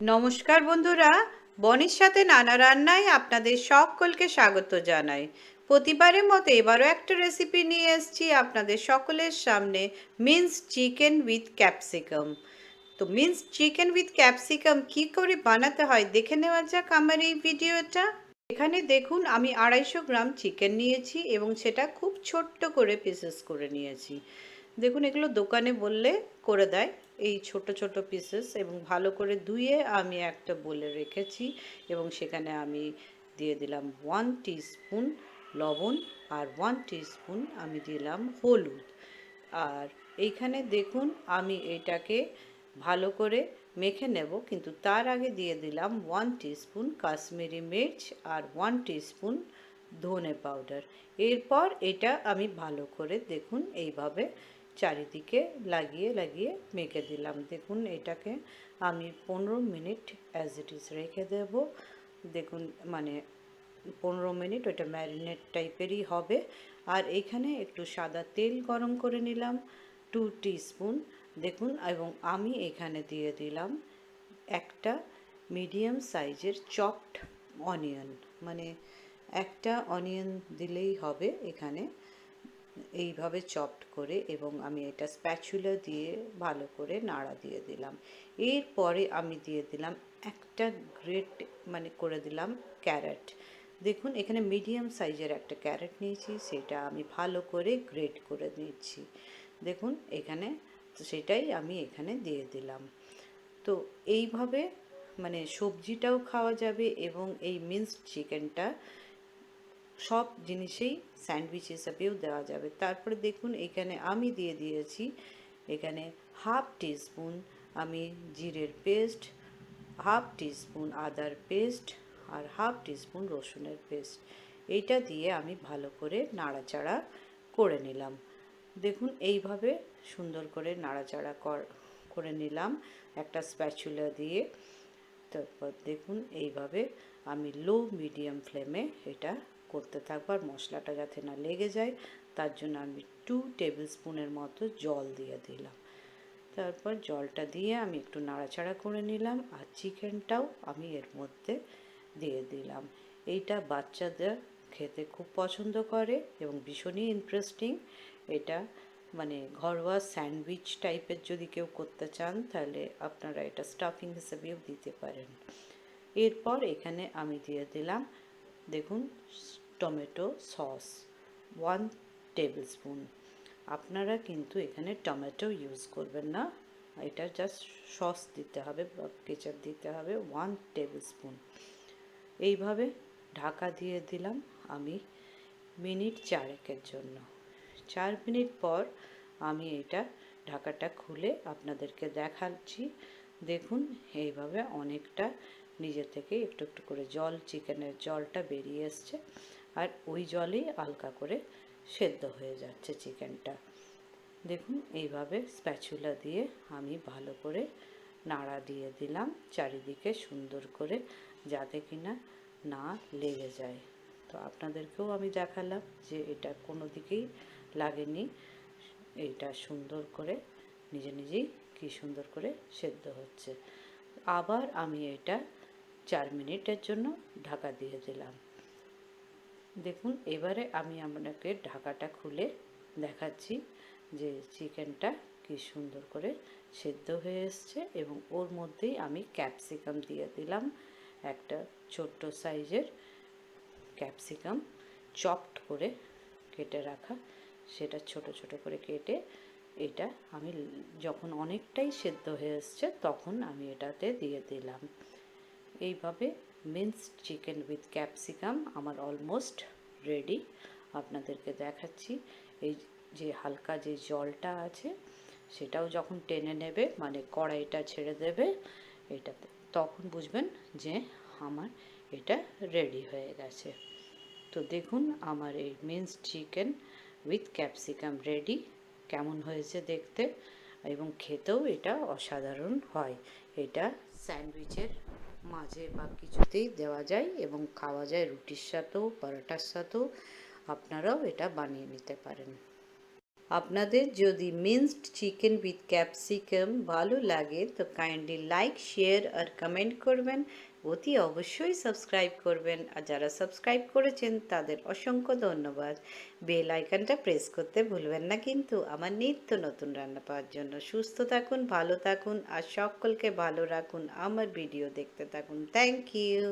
নমস্কার বন্ধুরা, বনির সাথে নানা রান্নায় আপনাদের সকলকে স্বাগত জানাই। প্রতিবারের মতো এবারও একটা রেসিপি নিয়ে এসেছি আপনাদের সকলের সামনে, মিন্সড চিকেন উইথ ক্যাপসিকাম। তো মিন্সড চিকেন উইথ ক্যাপসিকাম কী করে বানাতে হয় দেখে নেওয়া যাক আমার এই ভিডিওটা। এখানে দেখুন আমি 250 গ্রাম চিকেন নিয়েছি এবং সেটা খুব ছোট্ট করে পিসেস করে নিয়েছি। দেখুন এগুলো দোকানে বললে করে দেয় এই ছোট ছোট পিসেস, এবং ভালো করে ধুয়ে আমি একটা বলে রেখেছি এবং সেখানে আমি দিয়ে দিলাম 1 টিস্পুন লবণ আর 1 টিস্পুন আমি দিলাম হলুদ। আর এইখানে দেখুন আমি এটাকে ভালো করে মেখে নেব, কিন্তু তার আগে দিয়ে দিলাম 1 টিস্পুন কাশ্মীরি মির্চ আর 1 টিস্পুন ধনে পাউডার। এরপর এটা আমি ভালো করে দেখুন এইভাবে চারিদিকে লাগিয়ে লাগিয়ে মেখে দিলাম। দেখুন এটাকে আমি 15 মিনিট অ্যাজ ইট ইজ রেখে দেব। দেখুন মানে 15 মিনিট ওটা ম্যারিনেট টাইপেরই হবে। আর এইখানে একটু সাদা তেল গরম করে নিলাম 2 টিস্পুন দেখুন, এবং আমি এখানে দিয়ে দিলাম একটা মিডিয়াম সাইজের চপড অনিয়ন, মানে একটা অনিয়ন দিলেই হবে এখানে, এইভাবে চপড করে, এবং আমি এটা স্প্যাচুলা দিয়ে ভালো করে নাড়া দিয়ে দিলাম। এরপরে আমি দিয়ে দিলাম একটা গ্রেট মানে করে দিলাম ক্যারেট। দেখুন এখানে মিডিয়াম সাইজের একটা ক্যারেট নিয়েছি, সেটা আমি ভালো করে গ্রেট করে নিচ্ছি। দেখুন এখানে তো সেটাই আমি এখানে দিয়ে দিলাম। তো এইভাবে মানে সবজিটাও খাওয়া যাবে এবং এই মিন্সড চিকেনটা সব জিনিসেই স্যান্ডউইচ হিসাবেও দেওয়া যাবে। তারপরে দেখুন এখানে আমি দিয়ে দিয়েছি এখানে হাফ টিস্পুন আমি জিরের পেস্ট, হাফ টিস্পুন আদার পেস্ট আর হাফ টিস্পুন রসুনের পেস্ট। এইটা দিয়ে আমি ভালো করে নাড়াচাড়া করে নিলাম। দেখুন এইভাবে সুন্দর করে নাড়াচাড়া করে নিলাম একটা স্প্যাচুলা দিয়ে। তারপর দেখুন এইভাবে আমি লো মিডিয়াম ফ্লেমে এটা করতে থাকবো, আর মশলাটা যাতে না লেগে যায় তার জন্য আমি 2 টেবিল স্পুনের মতো জল দিয়ে দিলাম। তারপর জলটা দিয়ে আমি একটু নাড়াচাড়া করে নিলাম, আর চিকেনটাও আমি এর মধ্যে দিয়ে দিলাম। এইটা বাচ্চাদের খেতে খুব পছন্দ করে এবং ভীষণই ইন্টারেস্টিং। এটা মানে ঘরোয়া স্যান্ডউইচ টাইপের যদি কেউ করতে চান তাহলে আপনারা এটা স্টাফিং হিসেবেও দিতে পারেন। এরপর এখানে আমি দিয়ে দিলাম দেখুন টমেটো সস 1 টেবিল স্পুন। আপনারা কিন্তু এখানে টমেটো ইউজ করবেন না, এটা জাস্ট সস দিতে হবে বা কেচাপ দিতে হবে 1 টেবিল স্পুন। এইভাবে ঢাকা দিয়ে দিলাম আমি মিনিট 4 জন্য। 4 মিনিট পর আমি এটা ঢাকাটা খুলে আপনাদেরকে দেখাচ্ছি। দেখুন এইভাবে অনেকটা নিজে থেকে একটু একটু করে জল, চিকেনের জলটা বেরিয়ে এসছে, আর ওই জলেই হালকা করে সেদ্ধ হয়ে যাচ্ছে চিকেনটা। দেখুন এইভাবে স্প্যাচুলা দিয়ে আমি ভালো করে নাড়া দিয়ে দিলাম চারিদিকে সুন্দর করে, যাতে কিনা না লেগে যায়। তো আপনাদেরকেও আমি দেখালাম যে এটা কোনো দিকেই লাগেনি, এইটা সুন্দর করে নিজে নিজেই কি সুন্দর করে সেদ্ধ হচ্ছে। আবার আমি এটা 4 মিনিটের জন্য ঢাকা দিয়ে দিলাম। দেখুন এবারে আমি আপনাকে ঢাকাটা খুলে দেখাচ্ছি যে চিকেনটা কি সুন্দর করে সেদ্ধ হয়ে এসছে, এবং ওর মধ্যেই আমি ক্যাপসিকাম দিয়ে দিলাম একটা ছোট্ট সাইজের ক্যাপসিকাম চপড করে কেটে রাখা, সেটা ছোট ছোট করে কেটে এটা আমি যখন অনেকটাই সেদ্ধ হয়ে এসছে তখন আমি এটাতে দিয়ে দিলাম। এইভাবে মিন্সড চিকেন উইথ ক্যাপসিকাম আমার অলমোস্ট রেডি। আপনাদেরকে দেখাচ্ছি এই যে হালকা যে জলটা আছে সেটাও যখন টেনে নেবে মানে কড়াইটা ছেড়ে দেবে এটাতে, তখন বুঝবেন যে আমার এটা রেডি হয়ে গেছে। তো দেখুন আমার এই minced chicken with capsicum ready. কেমন হয়েছে দেখতে, এবং খেতেও এটা অসাধারণ হয়। এটা স্যান্ডউইচের মাঝে বা কিছুতেই দেওয়া যায় এবং খাওয়া যায় রুটির সাথেও, পরোটার সাথেও। আপনারাও এটা বানিয়ে নিতে পারেন। আপনাদের যদি মিন্সড চিকেন উইথ ক্যাপসিকাম ভালো লাগে তো কাইন্ডলি লাইক শেয়ার আর কমেন্ট করবেন, অতি অবশ্যই সাবস্ক্রাইব করবেন। আর যারা সাবস্ক্রাইব করেছেন তাদের অসংখ্য ধন্যবাদ। বেল আইকনটা প্রেস করতে ভুলবেন না কিন্তু আমার নিত্য নতুন রান্না পাওয়ার জন্য। সুস্থ থাকুন, ভালো থাকুন আর সকলকে ভালো রাখুন, আমার ভিডিও দেখতে থাকুন। Thank you.